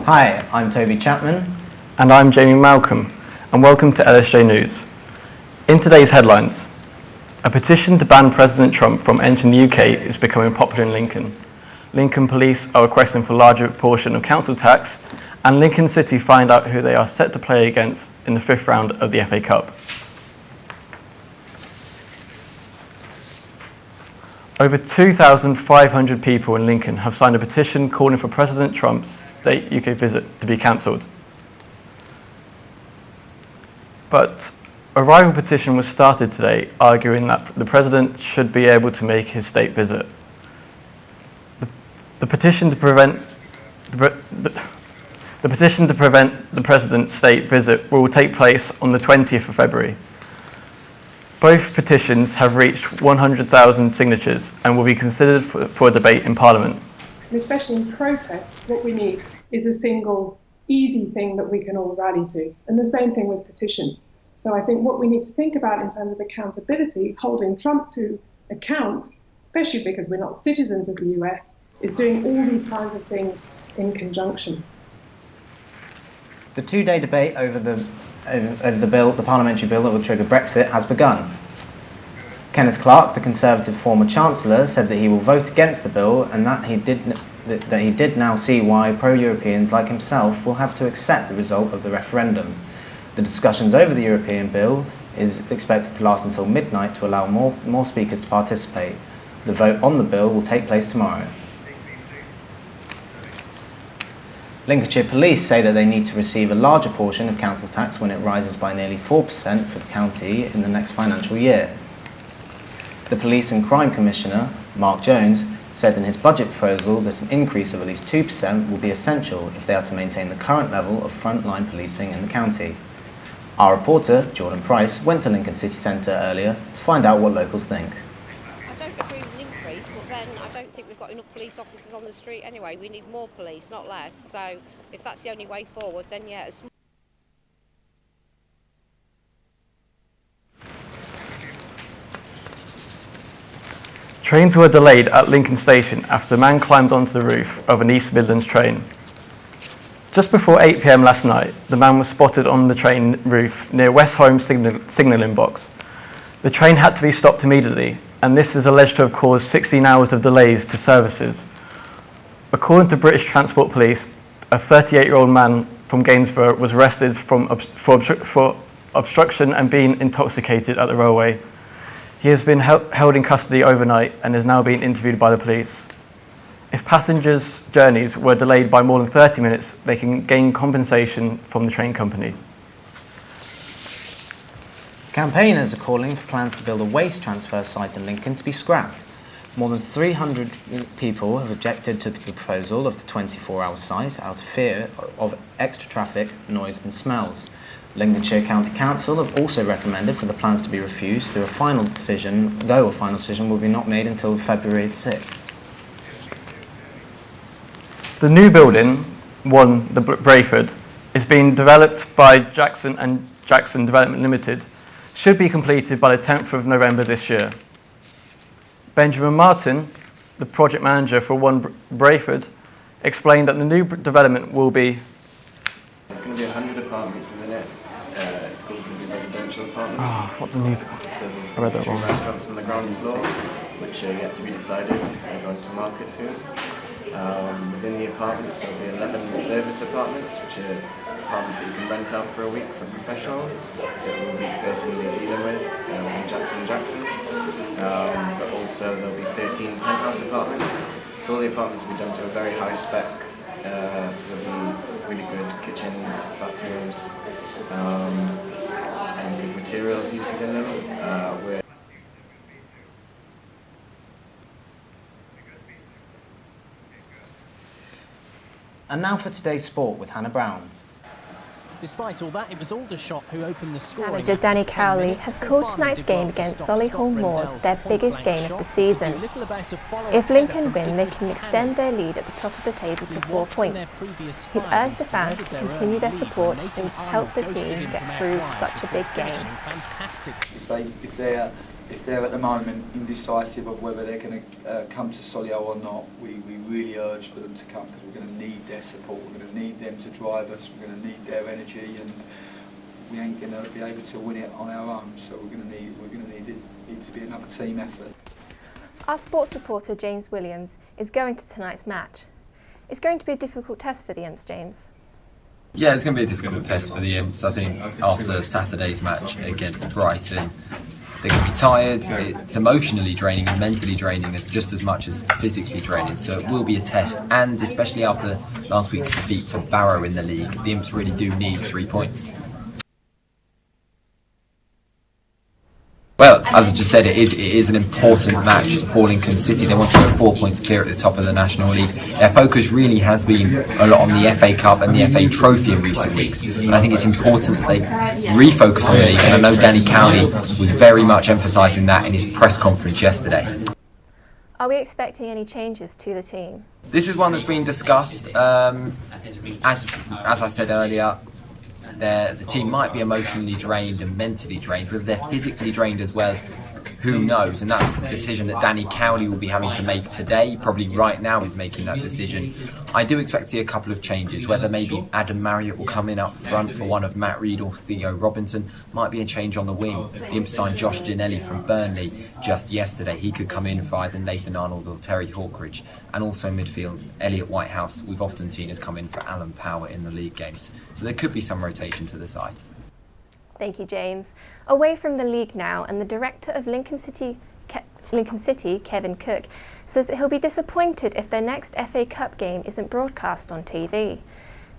Hi, I'm Toby Chapman. And I'm Jamie Malcolm, and welcome to LSJ News. In today's headlines, a petition to ban President Trump from entering the UK is becoming popular in Lincoln. Lincoln police are requesting for a larger portion of council tax, and Lincoln City find out who they are set to play against in the 5th round of the FA Cup. Over 2,500 people in Lincoln have signed a petition calling for President Trump's state UK visit to be cancelled. But a rival petition was started today arguing that the President should be able to make his state visit. The petition to prevent the President's state visit will take place on the 20th of February. Both petitions have reached 100,000 signatures and will be considered for a debate in Parliament. And especially in protests, what we need is a single, easy thing that we can all rally to. And the same thing with petitions. So I think what we need to think about in terms of accountability, holding Trump to account, especially because we're not citizens of the US, is doing all these kinds of things in conjunction. The two-day debate over the bill, the parliamentary bill that would trigger Brexit, has begun. Kenneth Clarke, the Conservative former Chancellor, said that he will vote against the bill and that he did now see why pro-Europeans like himself will have to accept the result of the referendum. The discussions over the European bill is expected to last until midnight to allow more speakers to participate. The vote on the bill will take place tomorrow. Lincolnshire Police say that they need to receive a larger portion of council tax when it rises by nearly 4% for the county in the next financial year. The Police and Crime Commissioner, Mark Jones, said in his budget proposal that an increase of at least 2% will be essential if they are to maintain the current level of frontline policing in the county. Our reporter, Jordan Price, went to Lincoln City Centre earlier to find out what locals think. I don't agree with an increase, but then I don't think we've got enough police officers on the street anyway. We need more police, not less. So if that's the only way forward, then yeah, it's... Trains were delayed at Lincoln Station after a man climbed onto the roof of an East Midlands train. Just before 8 p.m. last night, the man was spotted on the train roof near West Holme signalling box. The train had to be stopped immediately, and this is alleged to have caused 16 hours of delays to services. According to British Transport Police, a 38-year-old man from Gainsborough was arrested for obstruction and being intoxicated at the railway. He has been held in custody overnight and is now being interviewed by the police. If passengers' journeys were delayed by more than 30 minutes, they can gain compensation from the train company. Campaigners are calling for plans to build a waste transfer site in Lincoln to be scrapped. More than 300 people have objected to the proposal of the 24-hour site out of fear of extra traffic, noise and smells. Lincolnshire County Council have also recommended for the plans to be refused though a final decision will be not made until February 6th. The new building, the Brayford, is being developed by Jackson and Jackson Development Limited, should be completed by the 10th of November this year. Benjamin Martin, the project manager for Brayford, explained that the new development will be... There's going to be 100 apartments within it. It's going to be residential apartments. Oh, what the new... So I read that there's wrong. restaurants on the ground floor, which are yet to be decided. They're going to market soon. Within the apartments, there'll be 11 service apartments, which are apartments that you can rent out for a week for professionals that we'll be personally dealing with in Jackson & Jackson. But also there'll be 13 penthouse apartments. So all the apartments will be done to a very high spec. So there'll be really good kitchens, bathrooms, and good materials used within them. And now for today's sport with Hannah Brown. Despite all that, it was Aldershot who opened the scoring. Manager Danny Cowley has called tonight's game against Solihull Moors their biggest game of the season. If Lincoln win, they can extend their lead at the top of the table to 4 points. He's urged the fans to continue their support and help the team get through such a big game. If if they're at the moment indecisive of whether they're going to come to Solihull or not, we really urge for them to come, because we're going to need their support, we're going to need them to drive us, we're going to need their energy, and we ain't going to be able to win it on our own, so we're going to need it to be another team effort. Our sports reporter James Williams is going to tonight's match. It's going to be a difficult test for the Imps, James. Yeah, it's going to be a difficult test for the Imps. I think after Saturday's match against Brighton, they're going to be tired. It's emotionally draining and mentally draining just as much as physically draining. So it will be a test, and especially after last week's defeat to Barrow in the league, the Imps really do need 3 points. Well, as I just said, it is an important match for Lincoln City. They want to go 4 points clear at the top of the National League. Their focus really has been a lot on the FA Cup and the FA Trophy in recent weeks. And I think it's important that they refocus on the league. And I know Danny Cowley was very much emphasising that in his press conference yesterday. Are we expecting any changes to the team? This is one that's been discussed. As I said earlier, the team might be emotionally drained and mentally drained, but if they're physically drained as well, who knows? And that's a decision that Danny Cowley will be having to make today. Probably right now is making that decision. I do expect to see a couple of changes, whether maybe Adam Marriott will come in up front for one of Matt Reed or Theo Robinson. Might be a change on the wing. The Imps signed Josh Ginelli from Burnley just yesterday. He could come in for either Nathan Arnold or Terry Hawkridge. And also midfield, Elliot Whitehouse, we've often seen has come in for Alan Power in the league games. So there could be some rotation to the side. Thank you, James. Away from the league now, and the director of Lincoln City, Kevin Cook, says that he'll be disappointed if their next FA Cup game isn't broadcast on TV.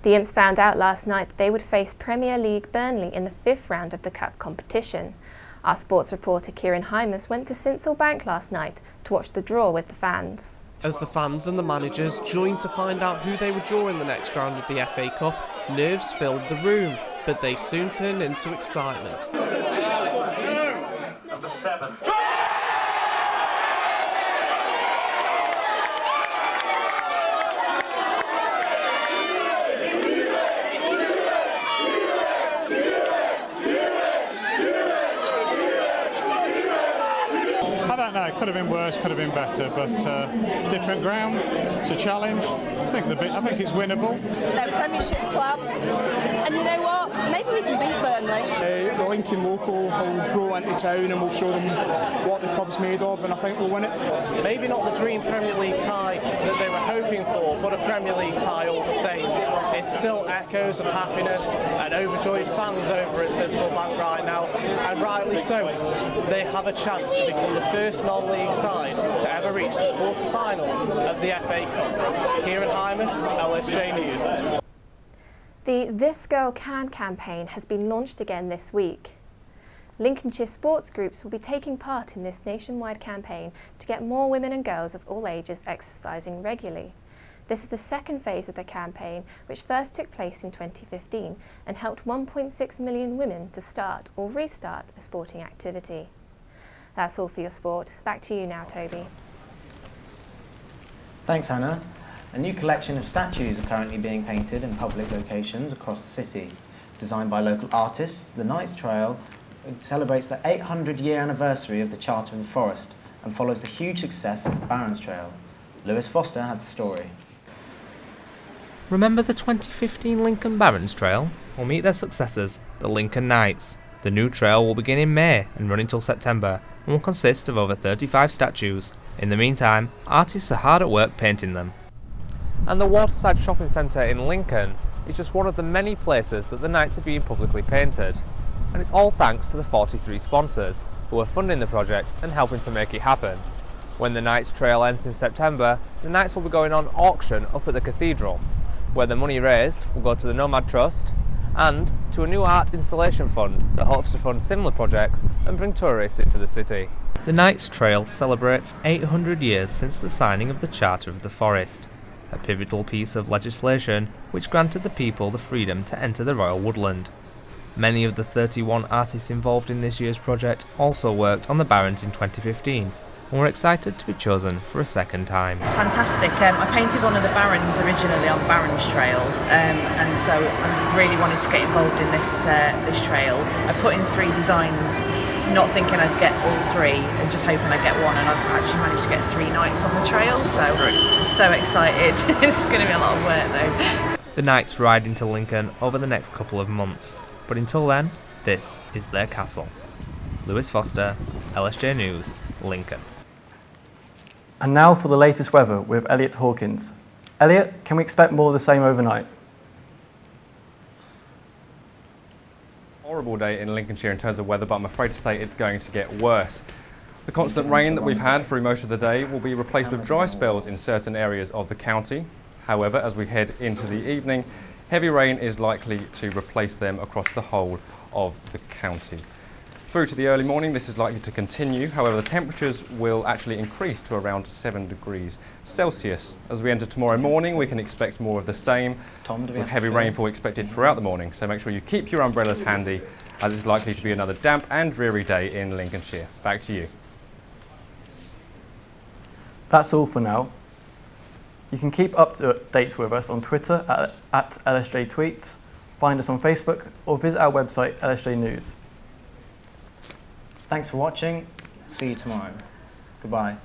The Imps found out last night that they would face Premier League Burnley in the 5th round of the Cup competition. Our sports reporter Kieran Hymas went to Sincil Bank last night to watch the draw with the fans. As the fans and the managers joined to find out who they would draw in the next round of the FA Cup, nerves filled the room, but they soon turned into excitement. Number 7. I don't know, it could have been worse, could have been better, but different ground, it's a challenge. I think it's winnable. They're a Premiership club, and you know what? Maybe we can beat Burnley. The Lincoln local will roll into town and we'll show them what the club's made of, and I think we'll win it. Maybe not the dream Premier League tie that they were hoping for, but a Premier League tie all the same. It still echoes of happiness and overjoyed fans over at Sincil Bank right now, and rightly so. They have a chance to become the first non-league side to ever reach the quarter-finals of the FA Cup. Kieran Hymas, LSJ News. The This Girl Can campaign has been launched again this week. Lincolnshire sports groups will be taking part in this nationwide campaign to get more women and girls of all ages exercising regularly. This is the second phase of the campaign, which first took place in 2015 and helped 1.6 million women to start or restart a sporting activity. That's all for your sport. Back to you now, Toby. Thanks, Hannah. A new collection of statues are currently being painted in public locations across the city. Designed by local artists, the Knights Trail celebrates the 800-year anniversary of the Charter of the Forest and follows the huge success of the Barons Trail. Lewis Foster has the story. Remember the 2015 Lincoln Barons Trail? Well, meet their successors, the Lincoln Knights. The new trail will begin in May and run until September and will consist of over 35 statues. In the meantime, artists are hard at work painting them. And the Waterside Shopping Centre in Lincoln is just one of the many places that the Knights are being publicly painted. And it's all thanks to the 43 sponsors who are funding the project and helping to make it happen. When the Knights Trail ends in September, the Knights will be going on auction up at the Cathedral, where the money raised will go to the Nomad Trust and to a new art installation fund that hopes to fund similar projects and bring tourists into the city. The Knights Trail celebrates 800 years since the signing of the Charter of the Forest, a pivotal piece of legislation which granted the people the freedom to enter the Royal Woodland. Many of the 31 artists involved in this year's project also worked on the Barons in 2015 and were excited to be chosen for a second time. It's fantastic. I painted one of the Barons originally on the Barons Trail, and so I really wanted to get involved in this trail. I put in 3 designs not thinking I'd get all 3 and just hoping I'd get 1, and I've actually managed to get 3 nights on the trail, so I'm so excited. It's going to be a lot of work though. The Knights ride into Lincoln over the next couple of months, but until then, this is their castle. Lewis Foster, LSJ News, Lincoln. And now for the latest weather with Elliot Hawkins. Elliot, can we expect more of the same overnight? Horrible day in Lincolnshire in terms of weather, but I'm afraid to say it's going to get worse. The constant rain that we've had through most of the day will be replaced with dry spells in certain areas of the county. However, as we head into the evening, heavy rain is likely to replace them across the whole of the county. Through to the early morning, this is likely to continue. However, the temperatures will actually increase to around 7 degrees Celsius. As we enter tomorrow morning, we can expect more of the same, with heavy rainfall expected throughout the morning. So make sure you keep your umbrellas handy, as it's likely to be another damp and dreary day in Lincolnshire. Back to you. That's all for now. You can keep up to date with us on Twitter at LSJ Tweets, find us on Facebook, or visit our website, LSJ News. Thanks for watching. See you tomorrow. Goodbye.